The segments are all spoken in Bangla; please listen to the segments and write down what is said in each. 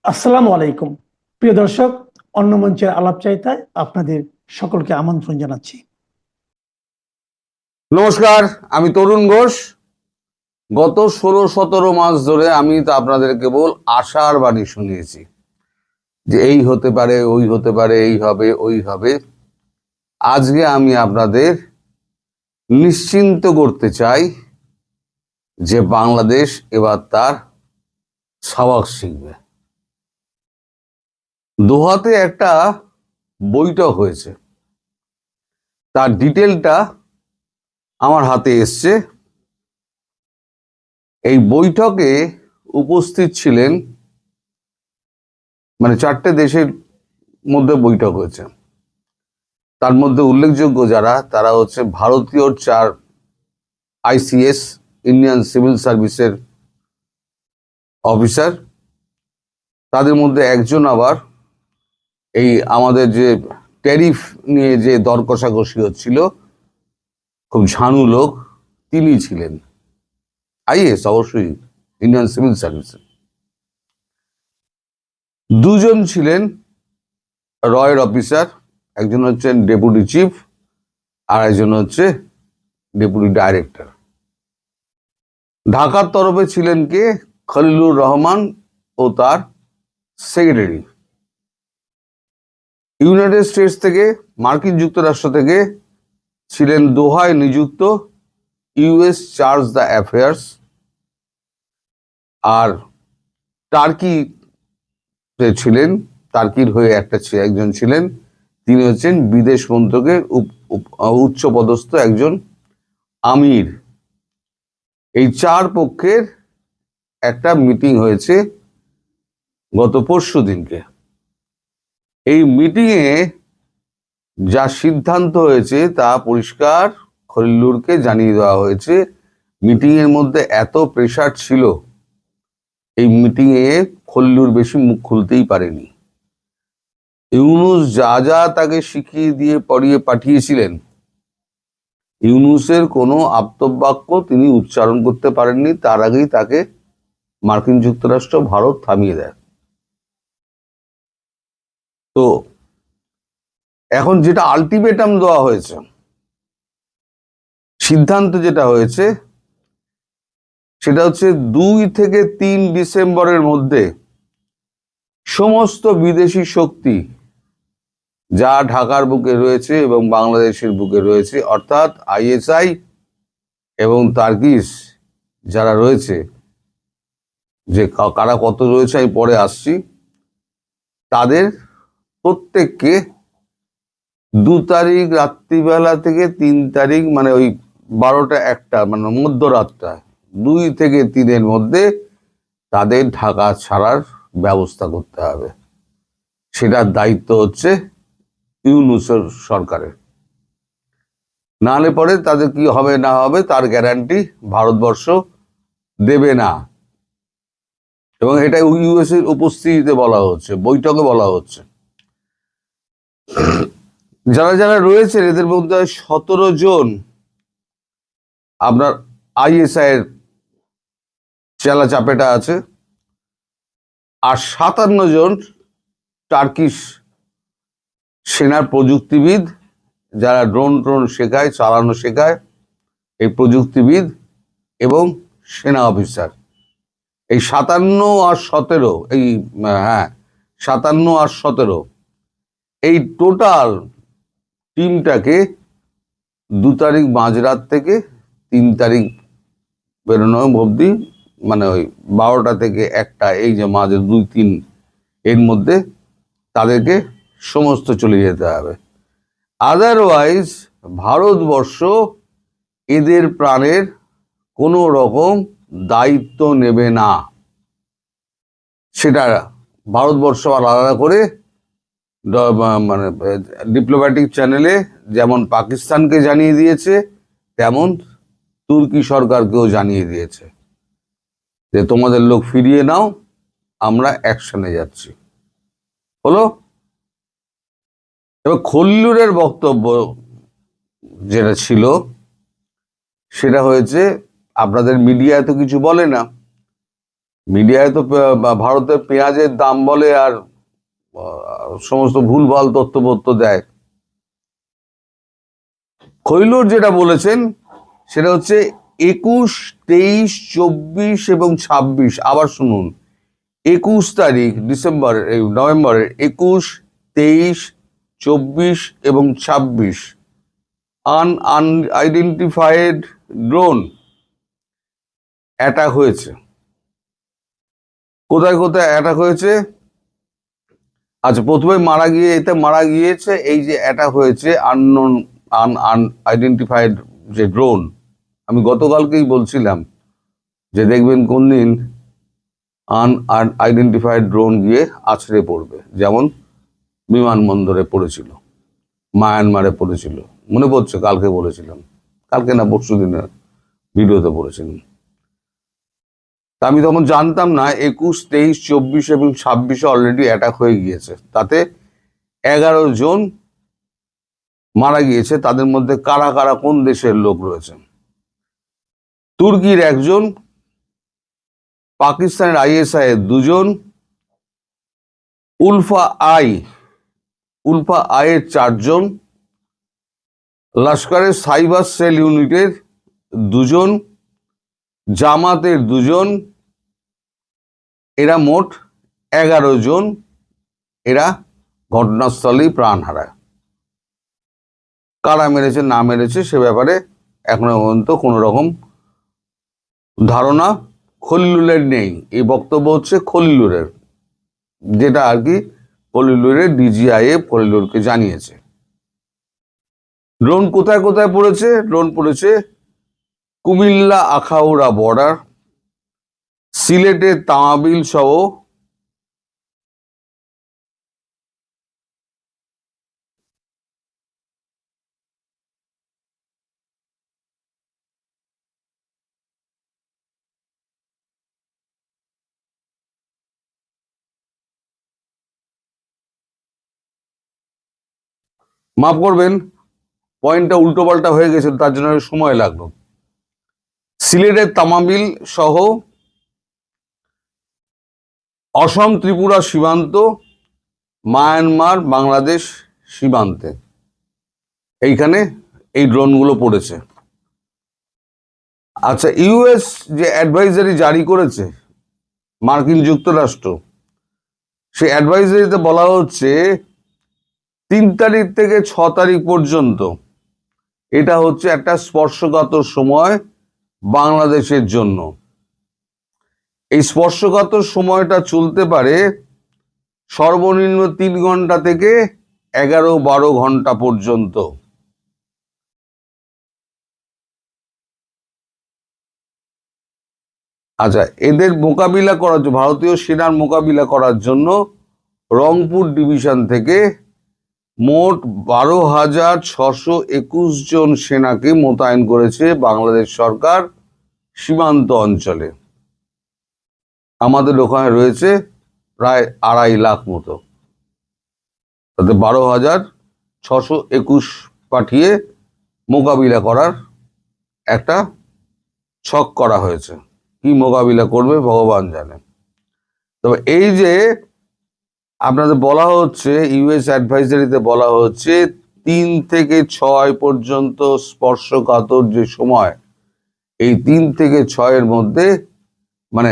আসসালামু আলাইকুম। প্রিয় দর্শক, অন্য মঞ্চের আলাপচারিতায় আপনাদের সকলকে আমন্ত্রণ জানাচ্ছি। নমস্কার, আমি তরুণ ঘোষ। গত 16-17 মাস ধরে আমি তো আপনাদের কেবল আশার বাণী শুনিয়েছি যে এই হতে পারে, ওই হতে পারে, এই হবে, ওই হবে। আজকে আমি আপনাদের নিশ্চিন্ত করতে চাই যে বাংলাদেশ এবার তার সাওয়াক শিখবে। দোহাতে একটা বৈঠক হয়েছে, তার ডিটেলটা আমার হাতে এসছে। এই বৈঠকে উপস্থিত ছিলেন, মানে 4টে দেশের মধ্যে বৈঠক হয়েছে। তার মধ্যে উল্লেখযোগ্য যারা, তারা হচ্ছে ভারতীয় 4 ICS ইন্ডিয়ান সিভিল সার্ভিসের অফিসার। তাদের মধ্যে একজন আবার এই আমাদের যে ট্যারিফ নিয়ে যে দর কষাকষি হচ্ছিল, খুব ঝানু লোক, তিনি ছিলেন IAS, অবশ্যই ইন্ডিয়ান সিভিল সার্ভিসে। দুজন ছিলেন রয়ের অফিসার, একজন হচ্ছেন ডেপুটি চিফ আর একজন হচ্ছে ডেপুটি ডাইরেক্টর। ঢাকার তরফে ছিলেন কে? খলিলুর রহমান ও তার সেক্রেটারি। ইউনাইটেড স্টেটস থেকে, মার্কিন যুক্তরাষ্ট্র থেকে ছিলেন দোহায় নিযুক্ত US চার্জ দ্য অ্যাফেয়ার্স। আর টার্কি ছিলেন, টার্কির হয়ে একজন ছিলেন, তিনি হচ্ছেন বিদেশ মন্ত্রকের উচ্চ পদস্থ একজন আমির। এই 4 পক্ষের একটা মিটিং হয়েছে গত পরশু দিনকে। এই মিটিংয়ে যা সিদ্ধান্ত হয়েছে তা পরিষ্কার খলিলুরকে জানিয়ে দেওয়া হয়েছে। মিটিং এর মধ্যে এত প্রেসার ছিল, এই মিটিং এ খলিলুর বেশি মুখ খুলতেই পারেনি। ইউনূস যা যা তাকে শিখিয়ে দিয়ে পড়িয়ে পাঠিয়েছিলেন, ইউনূসের কোনো আপ্তবাক্য তিনি উচ্চারণ করতে পারেননি। তার আগেই তাকে মার্কিন যুক্তরাষ্ট্র, ভারত থামিয়ে দেয়। তো এখন যেটা আলটিমেটাম দেওয়া হয়েছে, সিদ্ধান্ত যেটা হয়েছে, সেটা হচ্ছে 2 থেকে 3 ডিসেম্বরের মধ্যে সমস্ত বিদেশি শক্তি যা ঢাকার বুকে রয়েছে এবং বাংলাদেশের বুকে রয়েছে, অর্থাৎ ISI এবং তার্কিশ যারা রয়েছে, যে কারা কত রয়েছে আমি পরে আসছি, তাদের প্রত্যেককে 2 তারিখ রাত্রিবেলা থেকে 3 তারিখ, মানে ওই 12টা-1টা, মানে মধ্যরাতটা, 2 থেকে 3-এর মধ্যে তাদের ঢাকা ছাড়ার ব্যবস্থা করতে হবে। সেটার দায়িত্ব হচ্ছে ইউনূসের সরকারের। নাহলে পরে তাদের কি হবে না হবে তার গ্যারান্টি ভারতবর্ষ দেবে না। এবং এটা US এর উপস্থিতিতে বলা হচ্ছে, বৈঠকে বলা হচ্ছে। যারা যারা রয়েছেন এদের মধ্যে 17 জন আপনার ISI এর চেলা চাপেটা আছে, আর 57 জন টার্কিশ সেনার প্রযুক্তিবিদ, যারা ড্রোন শেখায়, চালানো শেখায়, এই প্রযুক্তিবিদ এবং সেনা অফিসার। এই 57 আর 17, এই 57 আর 17, এই টোটাল টিমটাকে 2 তারিখ মাঝরাত থেকে 3 তারিখ বেরোনো অবধি, মানে ওই 12টা থেকে 1টা, এই যে মাঝে 2-3 এর মধ্যে তাদেরকে সমস্ত চলে যেতে হবে। আদারওয়াইজ ভারতবর্ষ এদের প্রাণের কোনো রকম দায়িত্ব নেবে না। সেটা ভারতবর্ষ আলাদা করে মানে ডিপ্লোম্যাটিক চ্যানেলে যেমন পাকিস্তানকে জানিয়ে দিয়েছে, তেমন তুর্কি সরকারকেও জানিয়ে দিয়েছে যে তোমাদের লোক ফিরিয়ে নাও, আমরা অ্যাকশনে যাচ্ছি। হলো। এবার খলিলুরের বক্তব্য যেটা ছিল, সেটা হয়েছে, আপনাদের মিডিয়া তো কিছু বলে না, মিডিয়ায় তো ভারতের পেঁয়াজের দাম বলে আর সমস্ত ভুলভাল তথ্যপত্র দেয়। খৈলুর যেটা বলেছেন সেটা হচ্ছে 21, 23, 24 এবং 26। আবার শুনুন, 21 তারিখ নভেম্বরের 21, 23, 24 এবং 26 আনআইডেন্টিফাইড ড্রোন অ্যাটাক হয়েছে। কোথায় কোথায় অ্যাটাক হয়েছে? আচ্ছা, প্রথমে মারা গিয়েছে এই যে অ্যাটাক হয়েছে আননোন আনআইডেন্টিফাইড যে ড্রোন। আমি গতকালকেই বলছিলাম যে দেখবেন কোন দিন আনআইডেন্টিফাইড ড্রোন গিয়ে আছড়ে পড়বে, যেমন বিমানবন্দরে পড়েছিল, মায়ানমারে পড়েছিল, মনে পড়ছে? কালকে বলেছিলাম, কালকে না পরশু দিনের ভিডিওতে বলেছিলাম। তা আমি তখন জানতাম না 21, 23, 24 এবং 26 অলরেডি অ্যাটাক হয়ে গিয়েছে, তাতে 11 জন মারা গিয়েছে। তাদের মধ্যে কারা কারা কোন দেশের লোক রয়েছে? তুর্কির 1 জন, পাকিস্তানের ISI এর 2 জন, উলফা আই এর 4 জন, লস্করের সাইবার সেল ইউনিটের 2 জন, জামাতের 2 জন, এরা মোট 11 জন। এরা ঘটনাস্থলেই প্রাণ হারায়। কারা মেরেছে না মেরেছে সে ব্যাপারে এখনো পর্যন্ত কোনো রকম ধারণা খলিলুরের নেই। এই বক্তব্য হচ্ছে খলিলুরের, যেটা আর কি খলিলুরের DGIF খলিলুরকে জানিয়েছে। ড্রোন কোথায় কোথায় পড়েছে? ড্রোন পড়েছে কুমিল্লা আখাউড়া বর্ডার, সিলেটের তামাবিল সহ মাফ করবেন, পয়েন্টটা উল্টোপাল্টা হয়ে গেছে, তার জন্য সময় লাগলো। সিলেটের তামাবিল সহ অসম ত্রিপুরা সীমান্ত, মায়ানমার বাংলাদেশ সীমান্তে এইখানে এই ড্রোনগুলো পড়েছে। আচ্ছা, US যে অ্যাডভাইজারি জারি করেছে মার্কিন যুক্তরাষ্ট্র, সেই অ্যাডভাইজারিতে বলা হচ্ছে 3 তারিখ থেকে 6 তারিখ পর্যন্ত এটা হচ্ছে একটা স্পর্শকাতর সময় বাংলাদেশের জন্য। এই স্পর্শকাতর সময়টা চলতে পারে সর্বনিম্ন 3 ঘন্টা থেকে 11-12 ঘন্টা পর্যন্ত। আচ্ছা, এদের মোকাবিলা করার জন্য, ভারতীয় সেনার মোকাবিলা করার জন্য রংপুর ডিভিশন থেকে মোট 12,621 জন সেনাকে মোতায়েন করেছে বাংলাদেশ সরকার সীমান্ত অঞ্চলে। আমাদের ওখানে রয়েছে প্রায় 2.5 লাখ মতো, তাতে 12,621 পাঠিয়ে মোকাবিলা করার একটা ছক করা হয়েছে। কি মোকাবিলা করবে ভগবান জানে। তবে এই যে আপনাদের বলা হচ্ছে, US অ্যাডভাইজারিতে বলা হচ্ছে 3 থেকে 6 পর্যন্ত স্পর্শকাতর যে সময়, এই 3 থেকে 6 মধ্যে মানে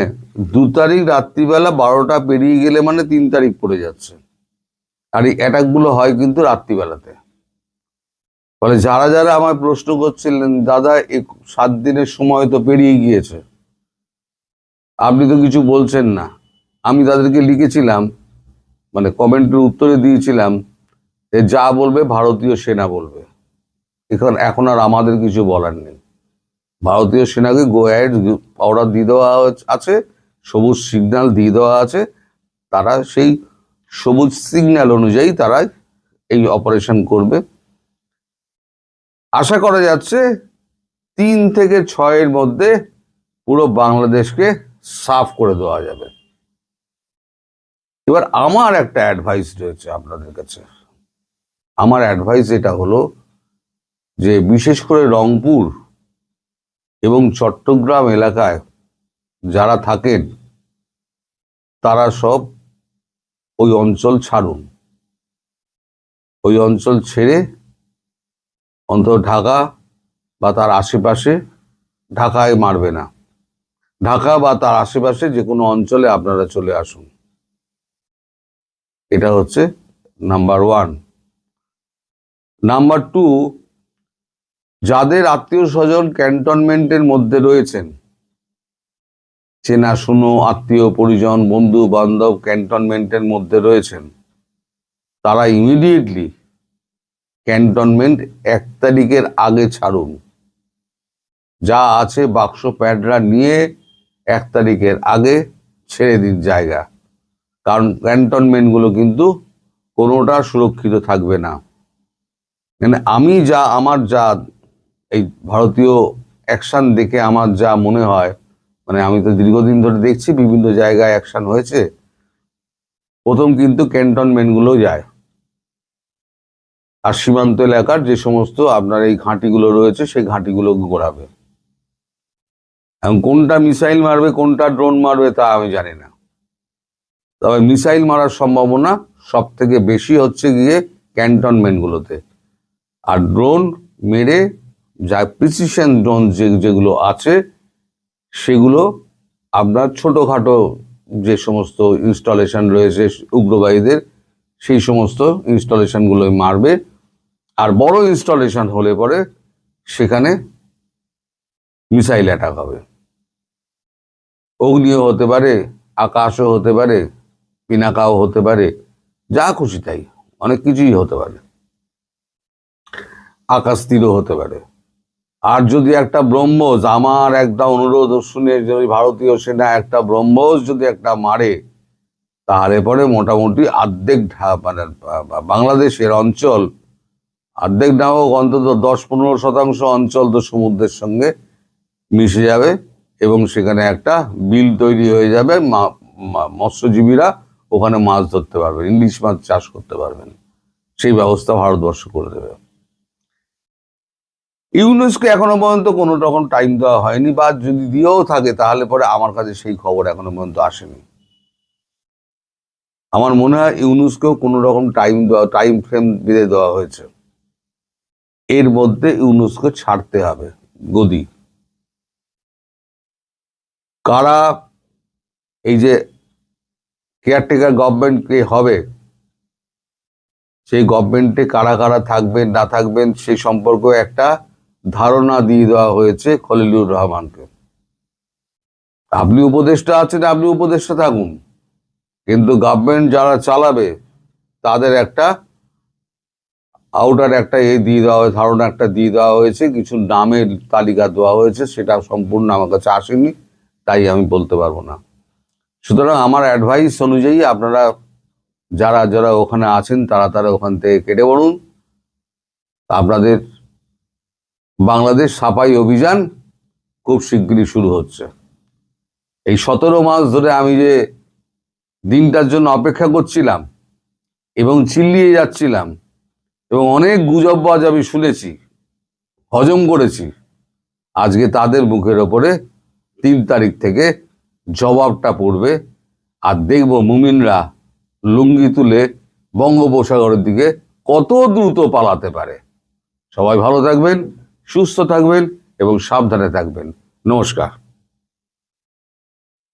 2 তারিখ রাত্রিবেলা 12টা পেরিয়ে গেলে মানে 3 তারিখ পড়ে যাচ্ছে। আর এই অ্যাটাকগুলো হয় কিন্তু রাত্রিবেলাতে। ফলে যারা যারা আমায় প্রশ্ন করছিলেন, দাদা 7 দিনের সময় তো পেরিয়ে গিয়েছে, আপনি তো কিছু বলছেন না, আমি তাদেরকে লিখেছিলাম, মানে কমেন্টের উত্তরে দিয়েছিলাম যে যা বলবে ভারতীয় সেনা বলবে, এখন আর আমাদের কিছু বলার নেই। ভারতীয় সেনাকে গো অ্যাহেড অর্ডার দিয়ে দেওয়া আছে, সবুজ সিগন্যাল দিয়ে দেওয়া আছে, তারা সেই সবুজ সিগন্যাল অনুযায়ী তারা এই অপারেশন করবে। আশা করা যাচ্ছে 3 থেকে 6 মধ্যে পুরো বাংলাদেশকে সাফ করে দেওয়া যাবে। এবার আমার একটা অ্যাডভাইস রয়েছে আপনাদের কাছে। আমার অ্যাডভাইস এটা হলো যে বিশেষ করে রংপুর এবং চট্টগ্রাম এলাকায় যারা থাকেন তারা সব ওই অঞ্চল ছাড়ুন। ওই অঞ্চল ছেড়ে অন্তত ঢাকা বা তার আশেপাশে, ঢাকায় মারবে না, ঢাকা বা তার আশেপাশে যে কোনো অঞ্চলে আপনারা চলে আসুন। এটা হচ্ছে নাম্বার 1। নাম্বার 2, যাদের আত্মীয় স্বজন ক্যান্টনমেন্টের মধ্যে রয়েছেন, চেনাশুনো আত্মীয় পরিজন বন্ধু বান্ধব ক্যান্টনমেন্টের মধ্যে রয়েছেন, তারা ইমিডিয়েটলি ক্যান্টনমেন্ট 1 তারিখের আগে ছাড়ুন। যা আছে বাক্স প্যাডরা নিয়ে 1 তারিখের আগে ছেড়ে দিন জায়গা। কারণ ক্যান্টনমেন্টগুলো কিন্তু কোনোটা সুরক্ষিত থাকবে না। মানে আমার যা এই ভারতীয় অ্যাকশন দেখে আমার যা মনে হয়, মানে আমি তো দীর্ঘদিন ধরে দেখছি বিভিন্ন জায়গায় অ্যাকশন হয়েছে। প্রথম কিন্তু ক্যান্টনমেন্টগুলো যায়, আর সীমান্ত এলাকার যে সমস্ত আপনার এই ঘাঁটিগুলো রয়েছে সেই ঘাঁটিগুলো ঘোরাবে। এখন কোনটা মিসাইল মারবে কোনটা ড্রোন মারবে তা আমি জানি না, তবে মিসাইল মারার সম্ভাবনা সব থেকে বেশি হচ্ছে গিয়ে ক্যান্টনমেন্টগুলোতে। আর ড্রোন মেরে যা প্রিসিশন ড্রোন যেগুলো আছে সেগুলো আপনার ছোটোখাটো যে সমস্ত ইনস্টলেশন রয়েছে উগ্রবাদীদের, সেই সমস্ত ইনস্টলেশনগুলোই মারবে। আর বড় ইনস্টলেশন হলে পরে সেখানে মিসাইল অ্যাটাক হবে। অগ্নিও হতে পারে, আকাশও হতে পারে, পিনাকাও হতে পারে, যা খুশি তাই, অনেক কিছুই হতে পারে, আকাশ তীরও হতে পারে। আর যদি একটা ব্রহ্মোস, আমার একটা অনুরোধ শুনে, যদি ভারতীয় সেনা একটা ব্রহ্মোস যদি একটা মারে, তাহলে পরে মোটামুটি অর্ধেক মানে বাংলাদেশের অঞ্চল, অর্ধেক না হোক অন্তত 10-15% অঞ্চল তো সমুদ্রের সঙ্গে মিশে যাবে, এবং সেখানে একটা বিল তৈরি হয়ে যাবে। মৎস্যজীবীরা ওখানে মাছ ধরতে পারবেন, ইলিশ মাছ চাষ করতে পারবেন, সেই ব্যবস্থা ভারতবর্ষ করে দেবে। ইউনেস্কো এখনো পর্যন্ত কোনো রকম টাইম দেওয়া হয়নি, বা যদি দিয়েও থাকে তাহলে পরে আমার কাছে সেই খবর এখনো পর্যন্ত আসেনি। আমার মনে হয় ইউনেস্কো কোনো রকম টাইম ফ্রেম বেঁধে দেওয়া হয়েছে, এর মধ্যে ইউনেস্কো ছাড়তে হবে গদি। কারা এই যে কেয়ারটেকার গভর্নমেন্ট কে হবে, সেই গভর্নমেন্টে কারা কারা থাকবেন না থাকবেন সেই সম্পর্কে একটা ধারণা দিয়ে দেওয়া হয়েছে খলিলুর রহমানকে। আপনি উপদেষ্টা আছেন, আপনি উপদেষ্টা থাকুন, কিন্তু গভর্নমেন্ট যারা চালাবে তাদের একটা আউটার একটা দিয়ে দেওয়া হয়েছে, ধারণা একটা দিয়ে দেওয়া হয়েছে, কিছু নামের তালিকা দেওয়া হয়েছে, সেটা সম্পূর্ণ আমার কাছে আসেনি, তাই আমি বলতে পারবো না। সুতরাং আমার অ্যাডভাইস অনুযায়ী আপনারা যারা যারা ওখানে আছেন তারা ওখান থেকে কেটে পড়ুন। আপনাদের বাংলাদেশ সাফাই অভিযান খুব শিগগিরই শুরু হচ্ছে। এই 17 মাস ধরে আমি যে দিনটার জন্য অপেক্ষা করছিলাম এবং চিল্লিয়ে যাচ্ছিলাম, এবং অনেক গুজববাজ আমি শুনেছি, হজম করেছি, আজকে তাদের মুখের ওপরে 3 তারিখ থেকে জবাবটা পড়বে। আর দেখব মুমিনরা লুঙ্গি তুলে বঙ্গোপসাগরের দিকে কত দ্রুত পালাতে পারে। সবাই ভালো থাকবেন, সুস্থ থাকবেন এবং সাবধানে থাকবেন। নমস্কার।